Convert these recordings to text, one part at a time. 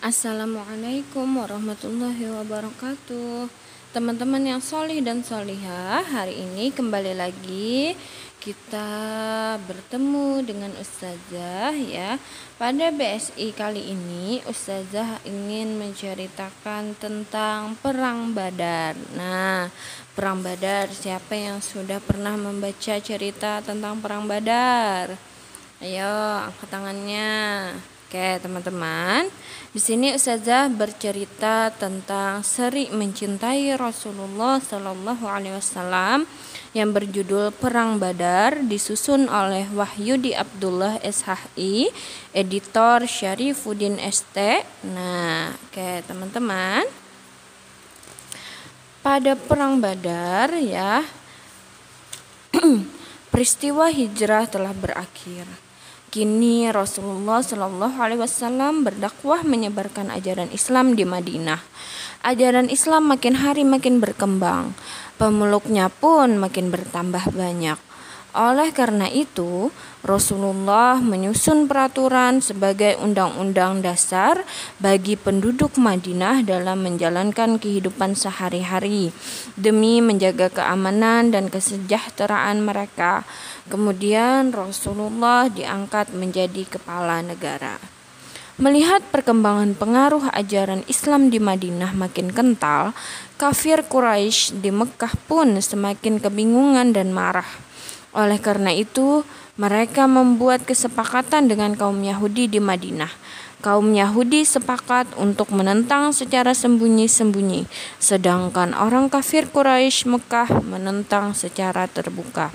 Assalamualaikum warahmatullahi wabarakatuh. Teman-teman yang solih dan solihah, hari ini kembali lagi kita bertemu dengan Ustazah ya. Pada BSI kali ini Ustazah ingin menceritakan tentang Perang Badar. Nah, Perang Badar, siapa yang sudah pernah membaca cerita tentang Perang Badar? Ayo, angkat tangannya. Oke, teman-teman. Di sini Ustazah bercerita tentang Seri Mencintai Rasulullah Sallallahu Alaihi Wasallam yang berjudul Perang Badar, disusun oleh Wahyudi Abdullah SHI, editor Syarifuddin ST. Nah, oke, teman-teman. Pada Perang Badar ya, peristiwa hijrah telah berakhir. Kini Rasulullah Shallallahu Alaihi Wasallam berdakwah menyebarkan ajaran Islam di Madinah. Ajaran Islam makin hari makin berkembang, pemeluknya pun makin bertambah banyak. Oleh karena itu, Rasulullah menyusun peraturan sebagai undang-undang dasar bagi penduduk Madinah dalam menjalankan kehidupan sehari-hari demi menjaga keamanan dan kesejahteraan mereka. Kemudian Rasulullah diangkat menjadi kepala negara. Melihat perkembangan pengaruh ajaran Islam di Madinah makin kental, kafir Quraisy di Mekah pun semakin kebingungan dan marah. Oleh karena itu, mereka membuat kesepakatan dengan kaum Yahudi di Madinah. Kaum Yahudi sepakat untuk menentang secara sembunyi-sembunyi, sedangkan orang kafir Quraisy Mekah menentang secara terbuka.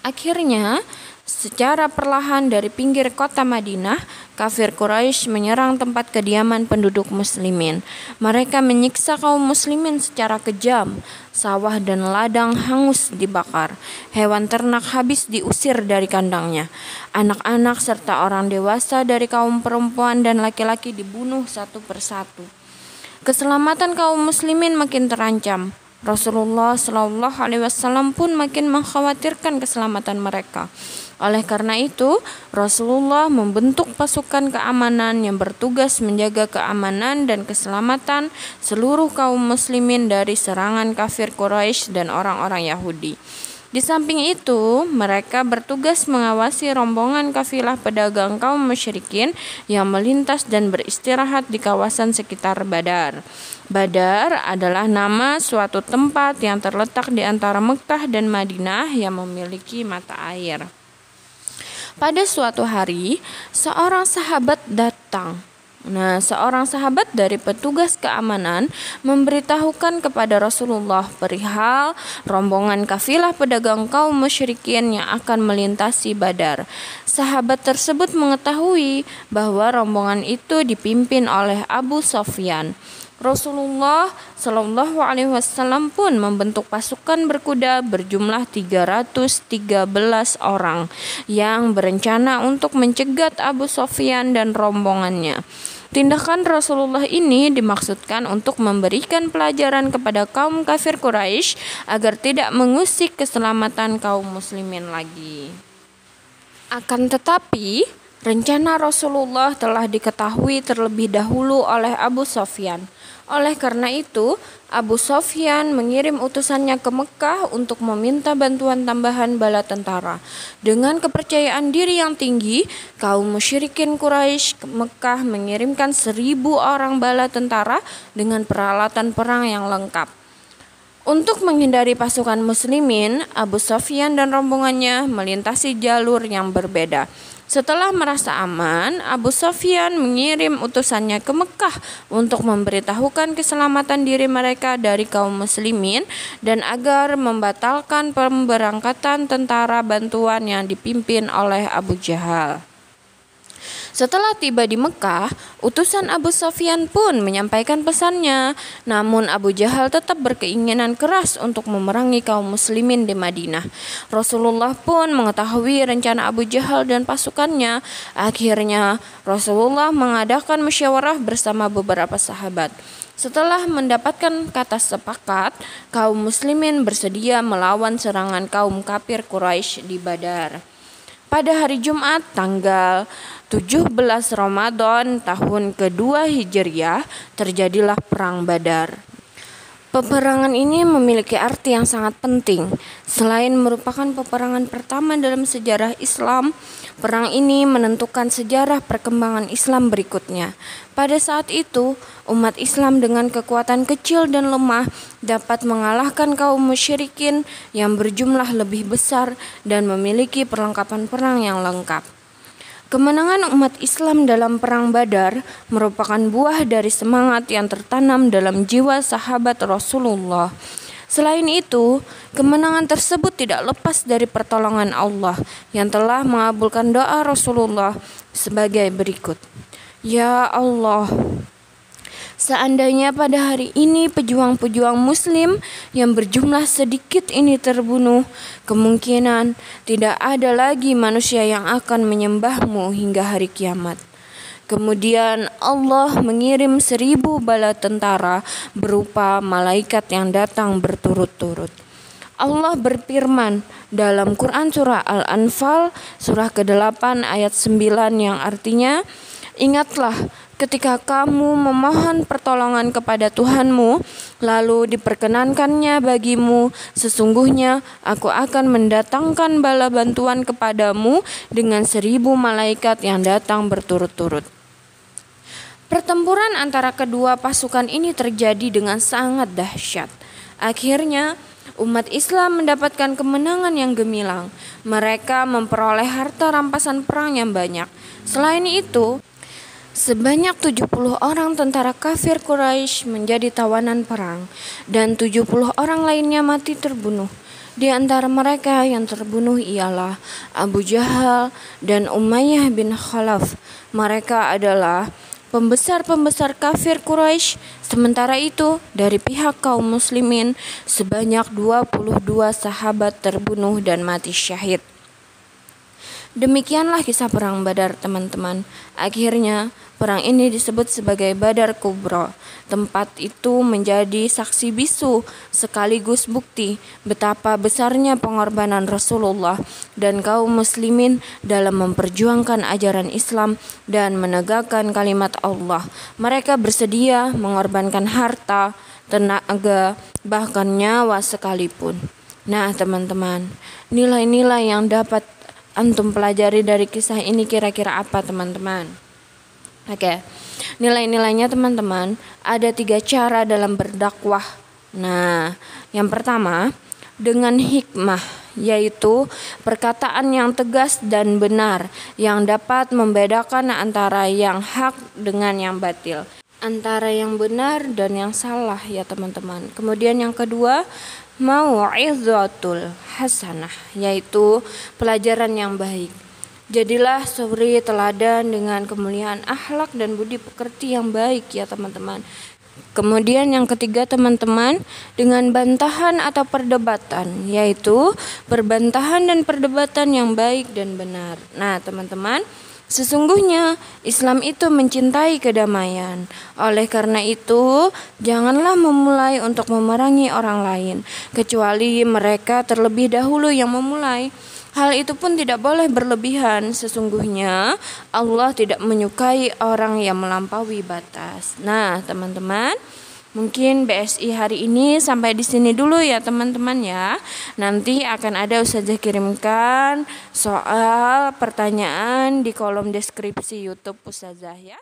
Akhirnya, secara perlahan dari pinggir kota Madinah, kafir Quraisy menyerang tempat kediaman penduduk muslimin. Mereka menyiksa kaum muslimin secara kejam. Sawah dan ladang hangus dibakar. Hewan ternak habis diusir dari kandangnya. Anak-anak serta orang dewasa dari kaum perempuan dan laki-laki dibunuh satu persatu. Keselamatan kaum muslimin makin terancam. Rasulullah Shallallahu Alaihi Wasallam pun makin mengkhawatirkan keselamatan mereka. Oleh karena itu, Rasulullah membentuk pasukan keamanan yang bertugas menjaga keamanan dan keselamatan seluruh kaum muslimin dari serangan kafir Quraisy dan orang-orang Yahudi. Di samping itu, mereka bertugas mengawasi rombongan kafilah pedagang kaum musyrikin yang melintas dan beristirahat di kawasan sekitar Badar. Badar adalah nama suatu tempat yang terletak di antara Mekah dan Madinah yang memiliki mata air. Pada suatu hari, seorang sahabat datang. Seorang sahabat dari petugas keamanan memberitahukan kepada Rasulullah perihal rombongan kafilah pedagang kaum musyrikin yang akan melintasi Badar. Sahabat tersebut mengetahui bahwa rombongan itu dipimpin oleh Abu Sufyan. Rasulullah Shallallahu Alaihi Wasallam pun membentuk pasukan berkuda berjumlah 313 orang yang berencana untuk mencegat Abu Sufyan dan rombongannya. Tindakan Rasulullah ini dimaksudkan untuk memberikan pelajaran kepada kaum kafir Quraisy agar tidak mengusik keselamatan kaum muslimin lagi. Akan tetapi, rencana Rasulullah telah diketahui terlebih dahulu oleh Abu Sufyan. Oleh karena itu, Abu Sufyan mengirim utusannya ke Mekah untuk meminta bantuan tambahan bala tentara. Dengan kepercayaan diri yang tinggi, kaum musyrikin Quraisy ke Mekah mengirimkan 1.000 orang bala tentara dengan peralatan perang yang lengkap. Untuk menghindari pasukan muslimin, Abu Sufyan dan rombongannya melintasi jalur yang berbeda. Setelah merasa aman, Abu Sufyan mengirim utusannya ke Mekah untuk memberitahukan keselamatan diri mereka dari kaum muslimin dan agar membatalkan pemberangkatan tentara bantuan yang dipimpin oleh Abu Jahal. Setelah tiba di Mekah, utusan Abu Sufyan pun menyampaikan pesannya. Namun Abu Jahal tetap berkeinginan keras untuk memerangi kaum muslimin di Madinah. Rasulullah pun mengetahui rencana Abu Jahal dan pasukannya. Akhirnya Rasulullah mengadakan musyawarah bersama beberapa sahabat. Setelah mendapatkan kata sepakat, kaum muslimin bersedia melawan serangan kaum kafir Quraisy di Badar. Pada hari Jumat tanggal 17 Ramadan tahun kedua Hijriah terjadilah Perang Badar. Peperangan ini memiliki arti yang sangat penting. Selain merupakan peperangan pertama dalam sejarah Islam, perang ini menentukan sejarah perkembangan Islam berikutnya. Pada saat itu, umat Islam dengan kekuatan kecil dan lemah dapat mengalahkan kaum musyrikin yang berjumlah lebih besar dan memiliki perlengkapan perang yang lengkap. Kemenangan umat Islam dalam Perang Badar merupakan buah dari semangat yang tertanam dalam jiwa sahabat Rasulullah. Selain itu, kemenangan tersebut tidak lepas dari pertolongan Allah yang telah mengabulkan doa Rasulullah sebagai berikut. Ya Allah, seandainya pada hari ini pejuang-pejuang muslim yang berjumlah sedikit ini terbunuh, kemungkinan tidak ada lagi manusia yang akan menyembahmu hingga hari kiamat. Kemudian Allah mengirim 1000 bala tentara berupa malaikat yang datang berturut-turut. Allah berfirman dalam Quran surah Al-Anfal surah ke-8 ayat 9 yang artinya, ingatlah ketika kamu memohon pertolongan kepada Tuhanmu, lalu diperkenankannya bagimu, sesungguhnya aku akan mendatangkan bala bantuan kepadamu dengan 1000 malaikat yang datang berturut-turut. Pertempuran antara kedua pasukan ini terjadi dengan sangat dahsyat. Akhirnya, umat Islam mendapatkan kemenangan yang gemilang. Mereka memperoleh harta rampasan perang yang banyak. Selain itu, sebanyak 70 orang tentara kafir Quraisy menjadi tawanan perang dan 70 orang lainnya mati terbunuh. Di antara mereka yang terbunuh ialah Abu Jahal dan Umayyah bin Khalaf. Mereka adalah pembesar-pembesar kafir Quraisy. Sementara itu, dari pihak kaum muslimin sebanyak 22 sahabat terbunuh dan mati syahid. Demikianlah kisah Perang Badar, teman-teman. Akhirnya, perang ini disebut sebagai Badar Kubra. Tempat itu menjadi saksi bisu sekaligus bukti betapa besarnya pengorbanan Rasulullah dan kaum muslimin dalam memperjuangkan ajaran Islam dan menegakkan kalimat Allah. Mereka bersedia mengorbankan harta, tenaga, bahkan nyawa sekalipun. Nah, teman-teman, nilai-nilai yang dapat antum pelajari dari kisah ini kira-kira apa, teman-teman? Oke, nilai-nilainya teman-teman, ada 3 cara dalam berdakwah. Nah, yang pertama, dengan hikmah, yaitu perkataan yang tegas dan benar, yang dapat membedakan antara yang hak dengan yang batil, antara yang benar dan yang salah ya teman-teman. Kemudian yang kedua, mau'izatul hasanah, yaitu pelajaran yang baik. Jadilah suri teladan dengan kemuliaan akhlak dan budi pekerti yang baik ya teman-teman. Kemudian yang ketiga teman-teman, dengan bantahan atau perdebatan, yaitu perbantahan dan perdebatan yang baik dan benar. Nah teman-teman, sesungguhnya Islam itu mencintai kedamaian. Oleh karena itu, janganlah memulai untuk memerangi orang lain, kecuali mereka terlebih dahulu yang memulai. Hal itu pun tidak boleh berlebihan. Sesungguhnya Allah tidak menyukai orang yang melampaui batas. Nah, teman-teman, mungkin BSI hari ini sampai di sini dulu ya teman-teman ya. Nanti akan ada Ustazah kirimkan soal pertanyaan di kolom deskripsi YouTube Ustazah ya.